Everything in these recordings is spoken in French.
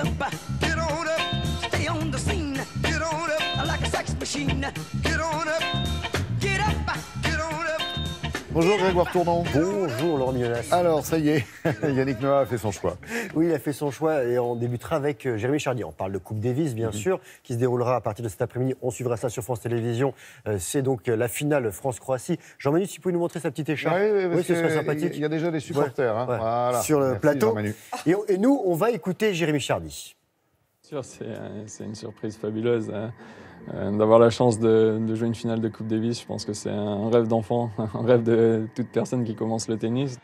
up, get on up, stay on the scene, get on up, like a sex machine, get on up, get up, get on up. Bonjour Grégoire Tournon. Bonjour Laurent Mignolas. Alors ça y est, Yannick Noah a fait son choix. Oui, il a fait son choix et on débutera avec Jérémy Chardy. On parle de Coupe Davis, bien sûr, qui se déroulera à partir de cet après-midi. On suivra ça sur France Télévisions. C'est donc la finale France-Croatie. Jean-Manu, si vous pouvez nous montrer sa petite écharpe. Oui, ce serait sympathique. Il y a déjà des supporters Voilà. Sur le Merci, plateau. Jean-Manu. Et nous, on va écouter Jérémy Chardy. C'est une surprise fabuleuse. D'avoir la chance de jouer une finale de Coupe Davis, je pense que c'est un rêve d'enfant, un rêve de toute personne qui commence le tennis.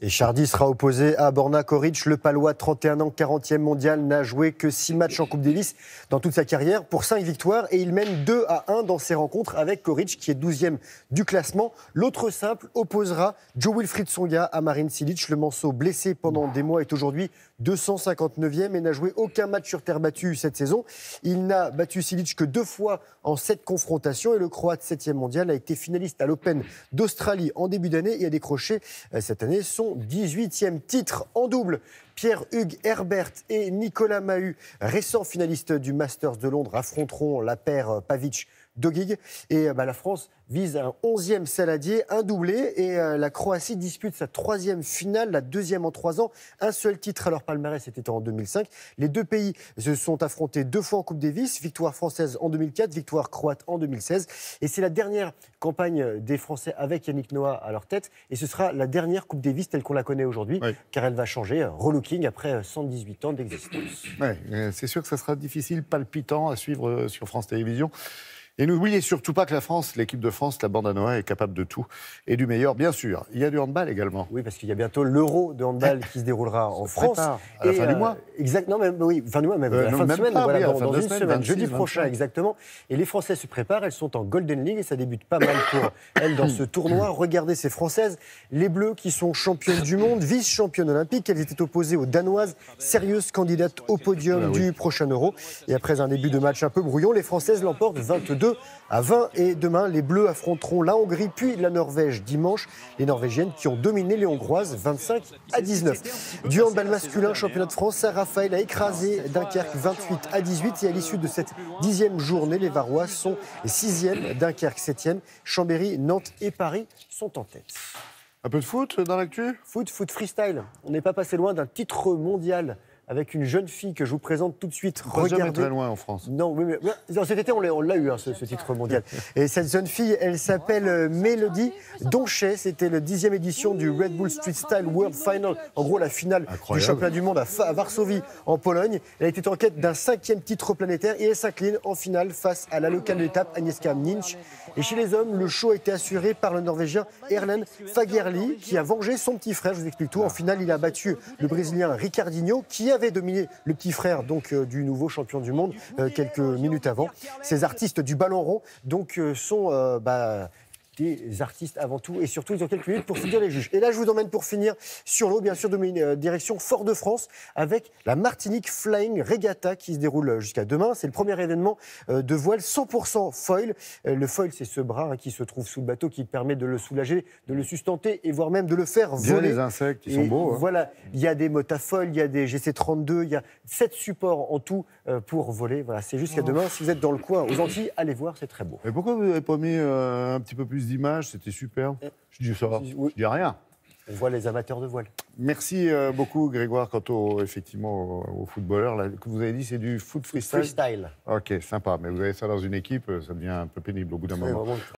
Et Chardy sera opposé à Borna Koric, le Palois, 31 ans, 40e mondial, n'a joué que 6 matchs en Coupe Davis dans toute sa carrière pour 5 victoires et il mène 2-1 dans ses rencontres avec Koric qui est 12e du classement. L'autre simple opposera Jo-Wilfried Tsonga à Marin Cilic. Le Manceau, blessé pendant des mois, est aujourd'hui 259e et n'a joué aucun match sur terre battue cette saison. Il n'a battu Cilic que 2 fois en 7 confrontations et le Croate 7e mondial a été finaliste à l'Open d'Australie en début d'année et a décroché cette année son 18e titre en double. Pierre-Hugues Herbert et Nicolas Mahut, récents finalistes du Masters de Londres, affronteront la paire Pavic-Dodig. Et la France vise un 11e saladier, un doublé. Et la Croatie dispute sa 3e finale, la 2e en 3 ans. Un seul titre à leur palmarès, c'était en 2005. Les deux pays se sont affrontés 2 fois en Coupe Davis. Victoire française en 2004, victoire croate en 2016. Et c'est la dernière campagne des Français avec Yannick Noah à leur tête. Et ce sera la dernière Coupe Davis telle qu'on la connaît aujourd'hui, car elle va changer, relooking après 118 ans d'existence. C'est sûr que ça sera difficile, palpitant à suivre sur France Télévisions. Et n'oubliez surtout pas que la France, l'équipe de France, la bande à Noah, est capable de tout et du meilleur, bien sûr. Il y a du handball également. Oui, parce qu'il y a bientôt l'Euro de handball qui se déroulera en France. À la fin du mois. Exactement, oui, fin du mois, même la fin de semaine, dans une semaine, jeudi prochain, exactement. Et les Français se préparent, elles sont en Golden League et ça débute pas mal pour elles dans ce tournoi. Regardez ces Françaises, les Bleus qui sont championnes du monde, vice-championnes olympiques. Elles étaient opposées aux Danoises, sérieuses candidates au podium du prochain Euro. Et après un début de match un peu brouillon, les Françaises l'emportent 22-20 et demain, les Bleus affronteront la Hongrie puis la Norvège dimanche. Les Norvégiennes qui ont dominé les Hongroises 25-19. Du handball masculin, championnat de France, Saint-Raphaël a écrasé Dunkerque 28-18 et à l'issue de cette 10e journée, les Varois sont 6e, Dunkerque 7e, Chambéry, Nantes et Paris sont en tête. Un peu de foot dans l'actu ? Foot freestyle. On n'est pas passé loin d'un titre mondial avec une jeune fille que je vous présente tout de suite. Regardez. Jamais très loin en France. Non, mais cet été, on l'a eu, ce titre mondial. Et cette jeune fille, elle s'appelle Mélodie Donchet. C'était la 10e édition du Red Bull Street Style World Final. En gros, la finale du championnat du monde à Varsovie, en Pologne. Elle était en quête d'un 5e titre planétaire et elle s'incline en finale face à la locale de l'étape, Agnieszka Minch. Et chez les hommes, le show a été assuré par le Norvégien Erlen Fagerli, qui a vengé son petit frère. Je vous explique tout. En finale, il a battu le Brésilien Ricardinho, qui avait dominé le petit frère du nouveau champion du monde quelques minutes avant. Ces artistes du ballon rond sont des artistes avant tout et surtout ils ont quelques minutes pour séduire les juges. Et là je vous emmène pour finir sur l'eau, bien sûr, de direction Fort-de-France avec la Martinique Flying Regatta qui se déroule jusqu'à demain. C'est le premier événement de voile 100% foil. Le foil, c'est ce bras qui se trouve sous le bateau qui permet de le soulager, de le sustenter et voire même de le faire voler. Il y a des insectes qui sont beaux. Voilà, il y a des motafoils, il y a des GC32, il y a 7 supports en tout pour voler. Voilà, c'est jusqu'à demain. Si vous êtes dans le coin aux Antilles, allez voir, c'est très beau. Mais pourquoi vous n'avez pas mis un petit peu plus d'images? C'était super. Je dis ça, je dis rien. On voit les amateurs de voile. Merci beaucoup Grégoire. Quant aux footballeurs, là, que vous avez dit c'est du foot freestyle. Freestyle. Ok, sympa. Mais vous avez ça dans une équipe, ça devient un peu pénible au bout d'un moment.